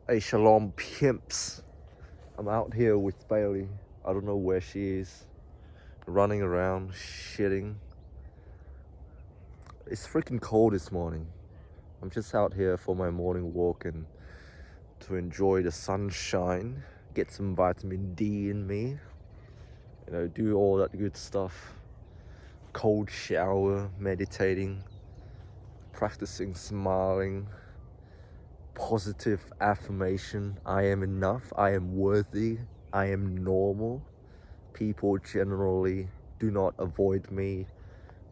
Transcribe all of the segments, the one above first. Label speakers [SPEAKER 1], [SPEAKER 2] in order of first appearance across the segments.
[SPEAKER 1] Hey, shalom pimps. I'm out here with Bailey. I don't know where she is. Running around, shitting. It's freaking cold this morning. I'm just out here for my morning walk and to enjoy the sunshine, get some vitamin D in me, do all that good stuff. Cold shower, meditating, practicing smiling, positive affirmation. I am enough, I am worthy, I am normal. People generally do not avoid me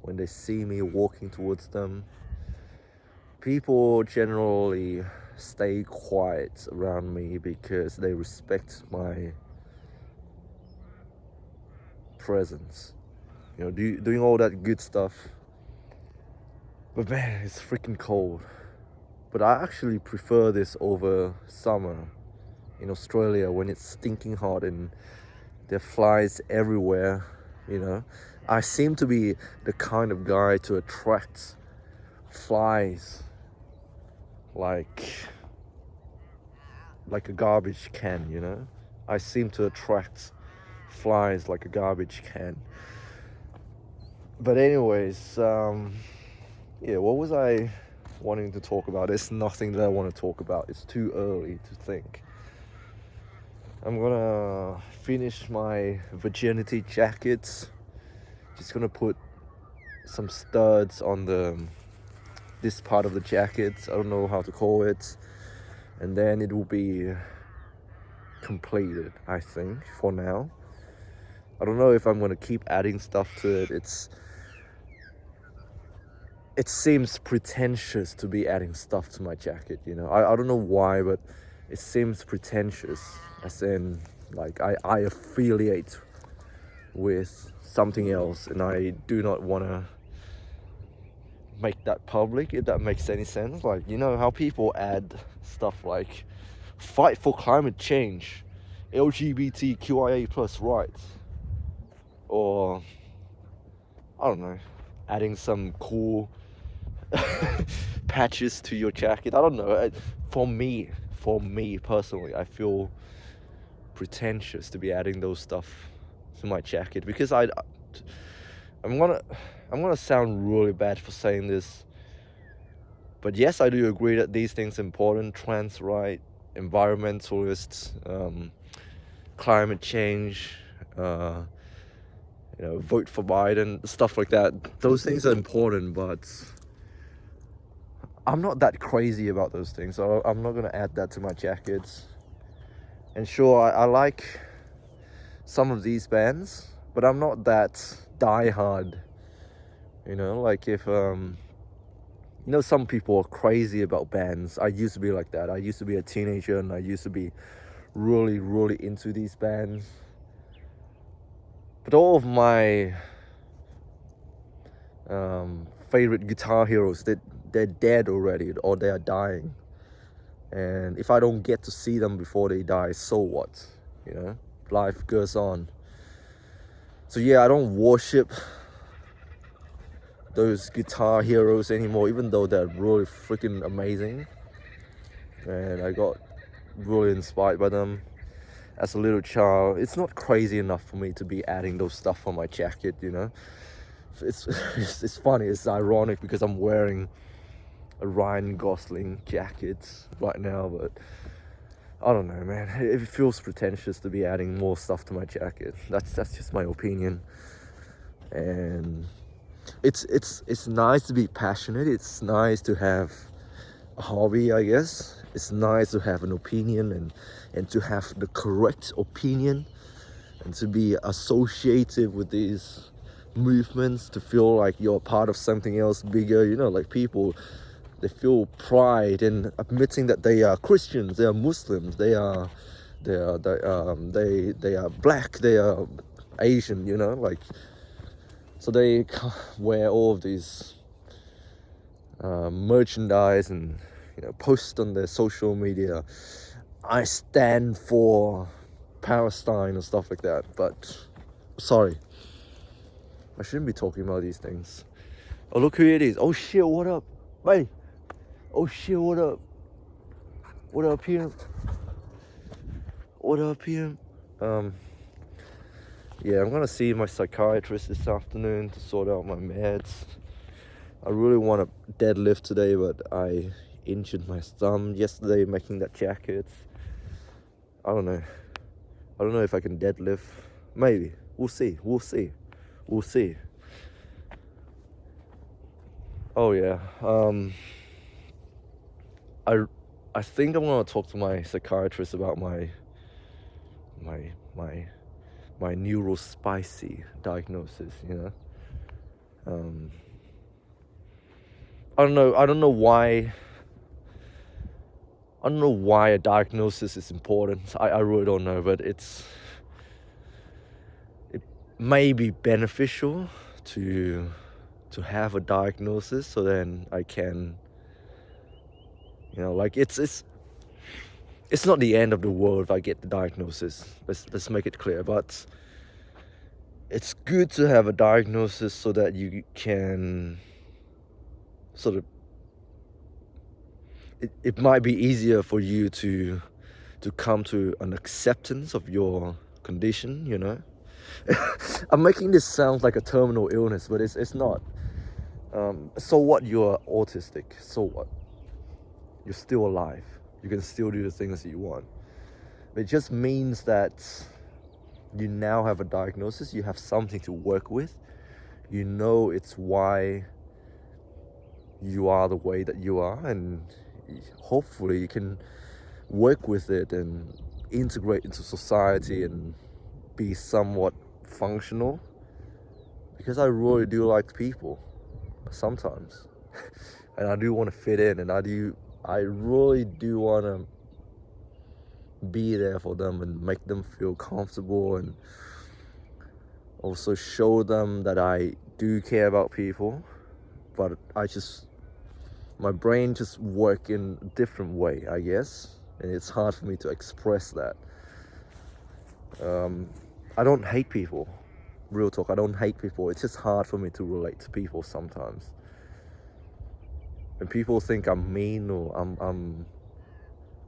[SPEAKER 1] when they see me walking towards them. People generally stay quiet around me because they respect my presence. Doing all that good stuff. But man, it's freaking cold. But I actually prefer this over summer in Australia when it's stinking hot and there are flies everywhere. I seem to be the kind of guy to attract flies like a garbage can. I seem to attract flies like a garbage can. But anyways, what was I wanting to talk about? There's nothing that I want to talk about. It's too early to think. I'm gonna finish my virginity jackets. Just gonna put some studs on this part of the jacket. I don't know how to call it. And then it will be completed, I think, for now. I don't know if I'm gonna keep adding stuff to it. It seems pretentious to be adding stuff to my jacket, I don't know why, but it seems pretentious, as in like I affiliate with something else and I do not want to make that public, if that makes any sense. Like, how people add stuff like fight for climate change, LGBTQIA plus rights, or I don't know, adding some cool patches to your jacket. I don't know. For me personally, I feel pretentious to be adding those stuff to my jacket because I'm gonna sound really bad for saying this, but yes, I do agree that these things are important. Trans right, environmentalists, climate change, vote for Biden, stuff like that. Those things are important, but I'm not that crazy about those things, so I'm not gonna add that to my jackets. And sure, I like some of these bands, but I'm not that diehard. Like if some people are crazy about bands. I used to be like that. I used to be a teenager and I used to be really, really into these bands. But all of my favorite guitar heroes, they're dead already, or they are dying. And if I don't get to see them before they die, so what? Life goes on. So yeah, I don't worship those guitar heroes anymore, even though they're really freaking amazing. And I got really inspired by them as a little child. It's not crazy enough for me to be adding those stuff on my jacket, It's funny, it's ironic because I'm wearing a Ryan Gosling jacket right now, but I don't know, man. It feels pretentious to be adding more stuff to my jacket. That's just my opinion. And it's nice to be passionate. It's nice to have a hobby, I guess. It's nice to have an opinion and to have the correct opinion and to be associated with these movements, to feel like you're part of something else bigger. Like people, they feel pride in admitting that they are Christians, they are Muslims, they are black, they are Asian, like, so they wear all of these merchandise and post on their social media, I stand for Palestine and stuff like that. But sorry, I shouldn't be talking about these things. Oh, look who it is. Oh shit, what up? Hey. Oh shit, what up? What up here? What up here? Yeah, I'm gonna see my psychiatrist this afternoon to sort out my meds. I really want to deadlift today, but I injured my thumb yesterday making that jacket. I don't know. I don't know if I can deadlift. Maybe. We'll see. We'll see. We'll see. Oh yeah. I think I'm gonna talk to my psychiatrist about my neurospicy diagnosis, you know. I don't know why a diagnosis is important. I really don't know, but it may be beneficial to have a diagnosis, so then I can, you know, like it's not the end of the world if I get the diagnosis. Let's make it clear, but it's good to have a diagnosis so that you can sort of, it might be easier for you to come to an acceptance of your condition, you know. I'm making this sound like a terminal illness, but it's not. So what, you're autistic? So what? You're still alive. You can still do the things that you want. It just means that you now have a diagnosis. You have something to work with. You know it's why you are the way that you are, and hopefully you can work with it and integrate into society and be somewhat functional, because I really do like people sometimes. And I do want to fit in, and I really do want to be there for them and make them feel comfortable, and also show them that I do care about people. But my brain just work in a different way, I guess, and it's hard for me to express that. I don't hate people. Real talk, I don't hate people. It's just hard for me to relate to people sometimes. And people think I'm mean, or I'm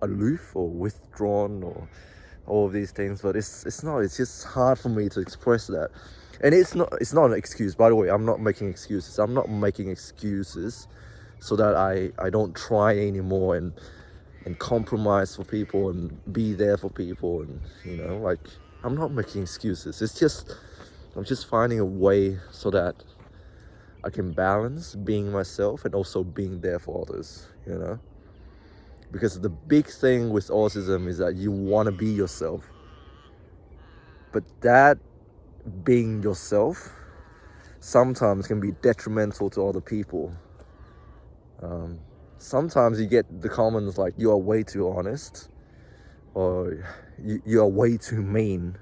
[SPEAKER 1] aloof or withdrawn or all of these things, but it's not. It's just hard for me to express that. And it's not an excuse, by the way. I'm not making excuses. I'm not making excuses so that I don't try anymore and compromise for people and be there for people, and, you know, like, I'm not making excuses. It's just, I'm just finding a way so that I can balance being myself and also being there for others, you know? Because the big thing with autism is that you want to be yourself. But that being yourself sometimes can be detrimental to other people. Sometimes you get the comments like, you are way too honest, or you are way too mean,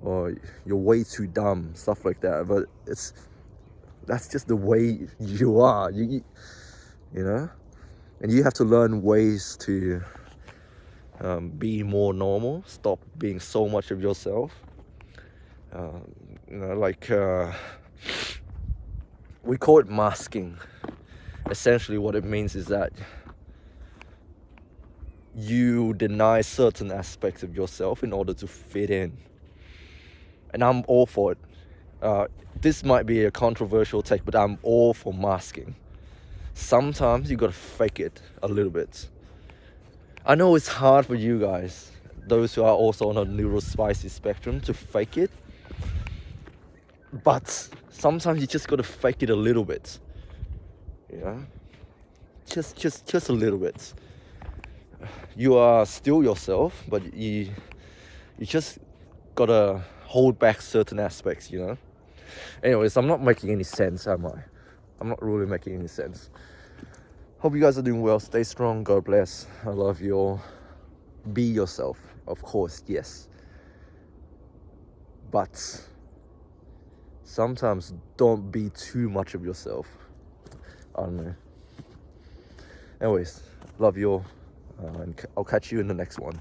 [SPEAKER 1] or you're way too dumb, stuff like that. But that's just the way you are, you know. And you have to learn ways to be more normal, stop being so much of yourself. You know, like, we call it masking. Essentially what it means is that you deny certain aspects of yourself in order to fit in. And I'm all for it. This might be a controversial take, but I'm all for masking. Sometimes you gotta fake it a little bit. I know it's hard for you guys, those who are also on a neurospicy spectrum, to fake it. But sometimes you just gotta fake it a little bit. You know? Just a little bit. You are still yourself, but you just gotta hold back certain aspects, you know? Anyways, I'm not making any sense, am I? I'm not really making any sense. Hope you guys are doing well. Stay strong. God bless. I love you all. Be yourself. Of course, yes. But sometimes don't be too much of yourself. I don't know. Anyways, love you all. And I'll catch you in the next one.